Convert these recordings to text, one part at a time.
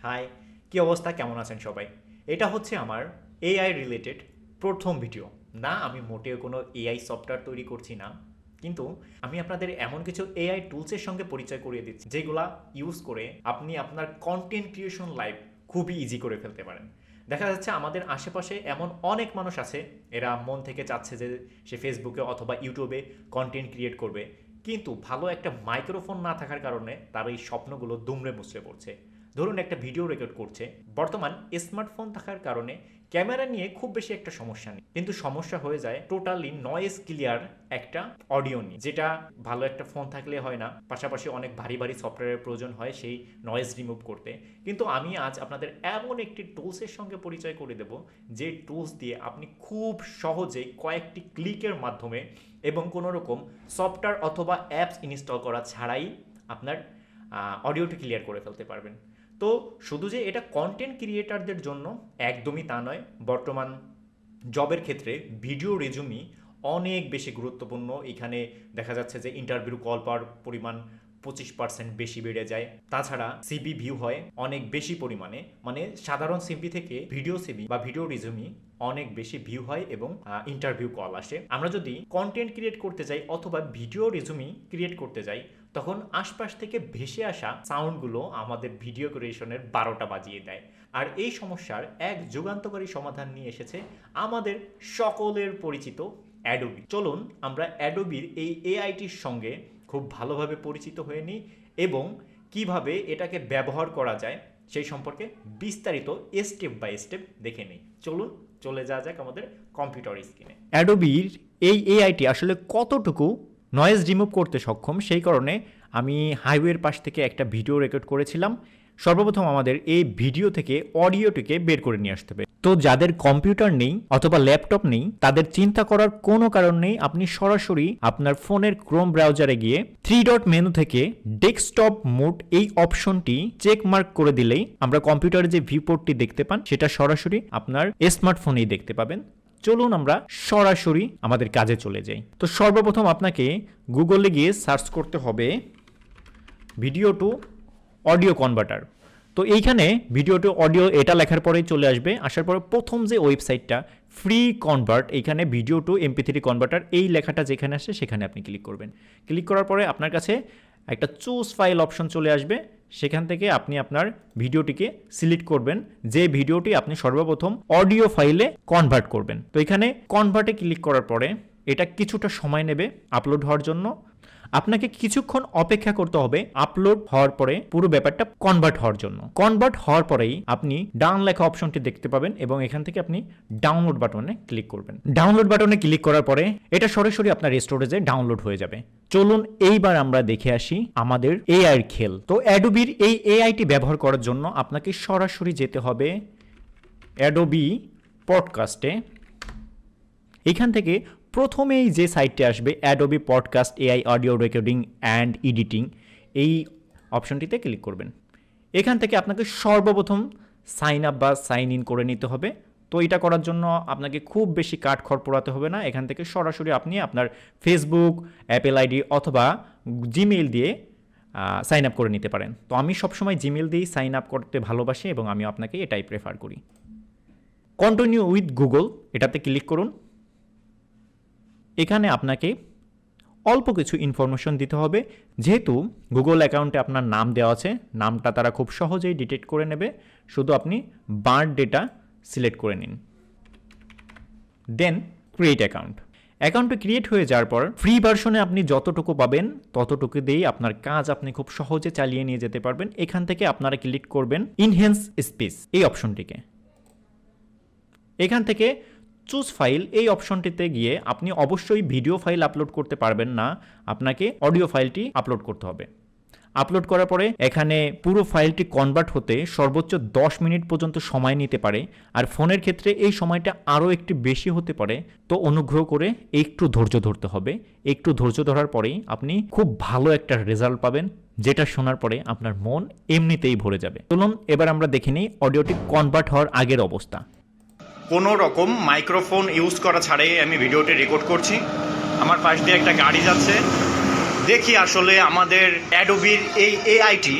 High, কি অবস্থা, কেমন আছেন সবাই? এটা হচ্ছে আমার এআই রিলেটেড প্রথম ভিডিও। না, আমি মোটেও কোনো এআই সফটওয়্যার তৈরি করছি না, কিন্তু আমি আপনাদের এমন কিছু এআই টুলসের সঙ্গে পরিচয় করিয়ে দিচ্ছি যেগুলা ইউজ করে আপনি আপনার কন্টেন্ট ক্রিয়েশন লাইফ খুবই ইজি করে ফেলতে পারেন। দেখা যাচ্ছে আমাদের আশেপাশে এমন অনেক মানুষ আছে, এরা মন থেকে চাচ্ছে যে সে ফেসবুকে অথবা ইউটিউবে কন্টেন্ট ক্রিয়েট করবে, কিন্তু ভালো একটা মাইক্রোফোন না থাকার কারণে তার এই স্বপ্নগুলো দুমড়ে মুচড়ে পড়ছে। ধরুন একটা ভিডিও রেকর্ড করছে, বর্তমান স্মার্টফোন থাকার কারণে ক্যামেরা নিয়ে খুব বেশি একটা সমস্যা নেই, কিন্তু সমস্যা হয়ে যায় টোটালি নয়েজ ক্লিয়ার একটা অডিও নিয়ে, যেটা ভালো একটা ফোন থাকলে হয় না, পাশাপাশি অনেক ভারী ভারী সফটওয়্যারের প্রয়োজন হয় সেই নয়েজ রিমুভ করতে। কিন্তু আমি আজ আপনাদের এমন একটি টুলসের সঙ্গে পরিচয় করে দেব যে টুলস দিয়ে আপনি খুব সহজেই কয়েকটি ক্লিকের মাধ্যমে এবং কোনো রকম সফটওয়্যার অথবা অ্যাপস ইনস্টল করা ছাড়াই আপনার অডিওটি ক্লিয়ার করে ফেলতে পারবেন। তো শুধু যে এটা কন্টেন্ট ক্রিয়েটারদের জন্য একদমই তা নয়, বর্তমান জবের ক্ষেত্রে ভিডিও রেজুমি অনেক বেশি গুরুত্বপূর্ণ। এখানে দেখা যাচ্ছে যে ইন্টারভিউ কল পাওয়ার পরিমাণ 25% বেশি বেড়ে যায়। তাছাড়া সিভি ভিউ হয় অনেক বেশি পরিমাণে, মানে সাধারণ সিভি থেকে ভিডিও সিভি বা ভিডিও রেজুমি অনেক বেশি ভিউ হয় এবং ইন্টারভিউ কল আসে। আমরা যদি কন্টেন্ট ক্রিয়েট করতে যাই অথবা ভিডিও রেজুমি ক্রিয়েট করতে যাই, তখন আশপাশ থেকে ভেসে আসা সাউন্ডগুলো আমাদের ভিডিও ক্রিয়েশনের 12টা বাজিয়ে দেয়। আর এই সমস্যার এক যুগান্তকারী সমাধান নিয়ে এসেছে আমাদের সকলের পরিচিত অ্যাডোবি। চলুন আমরা অ্যাডোবির এই এআইটির সঙ্গে খুব ভালোভাবে পরিচিত হয়ে নিই এবং কিভাবে এটাকে ব্যবহার করা যায় সেই সম্পর্কে বিস্তারিত স্টেপ বাই স্টেপ দেখে নিই। চলুন চলে যাওয়া যাক আমাদের কম্পিউটার স্ক্রিনে। অ্যাডোবির এই এআইটি আসলে কতটুকু নয়েজ রিমুভ করতে সক্ষম, সেই কারণে আমি হাইওয়ের পাশ থেকে একটা ভিডিও রেকর্ড করেছিলাম। সর্বপ্রথম আমাদের এই ভিডিও থেকে অডিওটিকে বের করে নিয়ে আসতে হবে। তো যাদের কম্পিউটার নেই অথবা ল্যাপটপ নেই, তাদের চিন্তা করার কোনো কারণ নেই। আপনি সরাসরি আপনার ফোনের ক্রোম ব্রাউজারে গিয়ে 3 ডট মেনু থেকে ডেস্কটপ মোড এই অপশনটি চেক মার্ক করে দিলেই আমরা কম্পিউটারে যে ভিউপোর্টটি দেখতে পান সেটা সরাসরি আপনার স্মার্টফোনেই দেখতে পাবেন। চলুন আমরা সরাসরি আমাদের কাজে চলে যাই। তো সর্বপ্রথম আপনাকে গুগলে গিয়ে সার্চ করতে হবে ভিডিও টু অডিও কনভার্টার। তো এইখানে ভিডিও টু অডিও এটা লেখার পরেই চলে আসবে। আসার পরে প্রথম যে ওয়েবসাইটটা ফ্রি কনভার্ট, এইখানে ভিডিও টু MP3 কনভার্টার এই লেখাটা যেখানে আসে সেখানে আপনি ক্লিক করবেন। ক্লিক করার পরে আপনার কাছে একটা চুজ ফাইল অপশন চলে আসবে। সেখান থেকে আপনি আপনার ভিডিওটিকে সিলেক্ট করবেন, যে ভিডিওটি আপনি সর্বপ্রথম অডিও ফাইলে কনভার্ট করবেন। তো এখানে কনভার্টে ক্লিক করার পরে এটা কিছুটা সময় নেবে আপলোড হওয়ার জন্য। আপনাকে কিছুক্ষণ অপেক্ষা করতে হবে আপলোড হওয়ার পরে পুরো ব্যাপারটা কনভার্ট হওয়ার জন্য। কনভার্ট হওয়ার পরেই আপনি ডাউন লেখা অপশনটি দেখতে পাবেন এবং এখান থেকে আপনি ডাউনলোড বাটনে ক্লিক করবেন। ডাউনলোড বাটনে ক্লিক করার পরে এটা সরাসরি আপনার স্টোরেজে ডাউনলোড হয়ে যাবে। চলুন এইবার আমরা দেখে আসি আমাদের এআই এর খেল। তো অ্যাডোবির এই এআইটি ব্যবহার করার জন্য আপনাকে সরাসরি যেতে হবে অ্যাডোবি পডকাস্টে। এখান থেকে প্রথমেই যে সাইটটি আসবে Adobe podcast AI audio recording and editing, এই অপশনটিতে ক্লিক করবেন। এখান থেকে আপনাকে সর্বপ্রথম সাইন আপ বা সাইন ইন করে নিতে হবে। তো এটা করার জন্য আপনাকে খুব বেশি কাঠখড় পোড়াতে হবে না। এখান থেকে সরাসরি আপনি আপনার ফেসবুক, অ্যাপেল আইডি অথবা জিমেইল দিয়ে সাইন আপ করে নিতে পারেন। তো আমি সবসময় জিমেইল দিয়েই সাইন আপ করতে ভালোবাসি এবং আমি আপনাকে এটাই প্রেফার করি। কন্টিনিউ উইথ গুগল এটাতে ক্লিক করুন। এখানে আপনাকে অল্প কিছু ইনফরমেশন দিতে হবে। যেহেতু গুগল অ্যাকাউন্টে আপনার নাম দেওয়া আছে, নামটা তারা খুব সহজেই ডিটেক্ট করে নেবে। শুধু আপনি বার্থডেটা সিলেক্ট করে নিন, দেন ক্রিয়েট অ্যাকাউন্ট। অ্যাকাউন্টটি ক্রিয়েট হয়ে যাওয়ার পর ফ্রি ভার্সনে আপনি যতটুকু পাবেন ততটুকু দিয়েই আপনার কাজ আপনি খুব সহজে চালিয়ে নিয়ে যেতে পারবেন। এখান থেকে আপনারা ক্লিক করবেন ইনহ্যান্স স্পেস এই অপশনটিকে। এখান থেকে চুজ ফাইল এই অপশনটিতে গিয়ে আপনি অবশ্যই ভিডিও ফাইল আপলোড করতে পারবেন না, আপনাকে অডিও ফাইলটি আপলোড করতে হবে। আপলোড করার পরে এখানে পুরো ফাইলটি কনভার্ট হতে সর্বোচ্চ 10 মিনিট পর্যন্ত সময় নিতে পারে, আর ফোনের ক্ষেত্রে এই সময়টা আরও একটু বেশি হতে পারে। তো অনুগ্রহ করে একটু ধৈর্য ধরতে হবে। একটু ধৈর্য ধরার পরেই আপনি খুব ভালো একটা রেজাল্ট পাবেন, যেটা শোনার পরে আপনার মন এমনিতেই ভরে যাবে। চলুন এবার আমরা দেখে নিই অডিওটি কনভার্ট হওয়ার আগের অবস্থা। কোনো রকম মাইক্রোফোন ইউজ করা ছাড়াই আমি ভিডিওটি রেকর্ড করছি। আমার পাশ দিয়ে একটা গাড়ি যাচ্ছে। দেখি আসলে আমাদের অ্যাডোবির এই এআইটি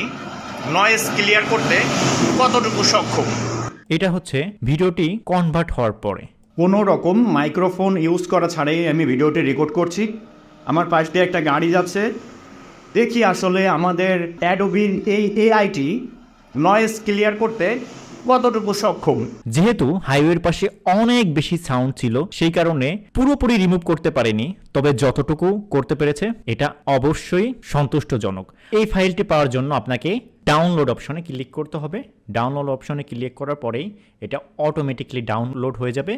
নয়েজ ক্লিয়ার করতে কতটুকু সক্ষম। এটা হচ্ছে ভিডিওটি কনভার্ট হওয়ার পরে। কোনো রকম মাইক্রোফোন ইউজ করা ছাড়াই আমি ভিডিওটি রেকর্ড করছি। আমার পাশ দিয়ে একটা গাড়ি যাচ্ছে, দেখি আসলে আমাদের অ্যাডোবি এই এআইটি নয়েজ ক্লিয়ার করতে কতটুকু সক্ষম। যেহেতু হাইওয়ের পাশে অনেক বেশি সাউন্ড ছিল, সেই কারণে পুরোপুরি রিমুভ করতে পারেনি, তবে যতটুকু করতে পেরেছে এটা অবশ্যই সন্তুষ্টজনক। এই ফাইলটি পাওয়ার জন্য আপনাকে ডাউনলোড অপশনে ক্লিক করতে হবে। ডাউনলোড অপশনে ক্লিক করার পরেই এটা অটোমেটিকলি ডাউনলোড হয়ে যাবে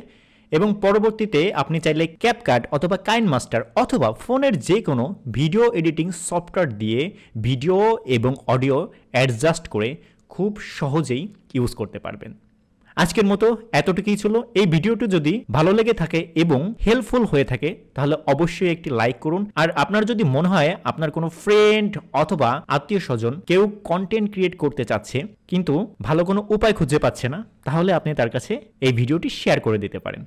এবং পরবর্তীতে আপনি চাইলে ক্যাপকাট অথবা কাইনমাস্টার অথবা ফোনের যে কোনো ভিডিও এডিটিং সফটওয়্যার দিয়ে ভিডিও এবং অডিও অ্যাডজাস্ট করে খুব সহজেই ইউজ করতে পারবেন। আজকের মতো এতটুকুই ছিল। এই ভিডিওটি যদি ভালো লেগে থাকে এবং হেল্পফুল হয়ে থাকে তাহলে অবশ্যই একটি লাইক করুন। আর আপনার যদি মনে হয় আপনার কোনো ফ্রেন্ড অথবা আত্মীয় স্বজন কেউ কন্টেন্ট ক্রিয়েট করতে চাচ্ছে কিন্তু ভালো কোনো উপায় খুঁজে পাচ্ছে না, তাহলে আপনি তার কাছে এই ভিডিওটি শেয়ার করে দিতে পারেন।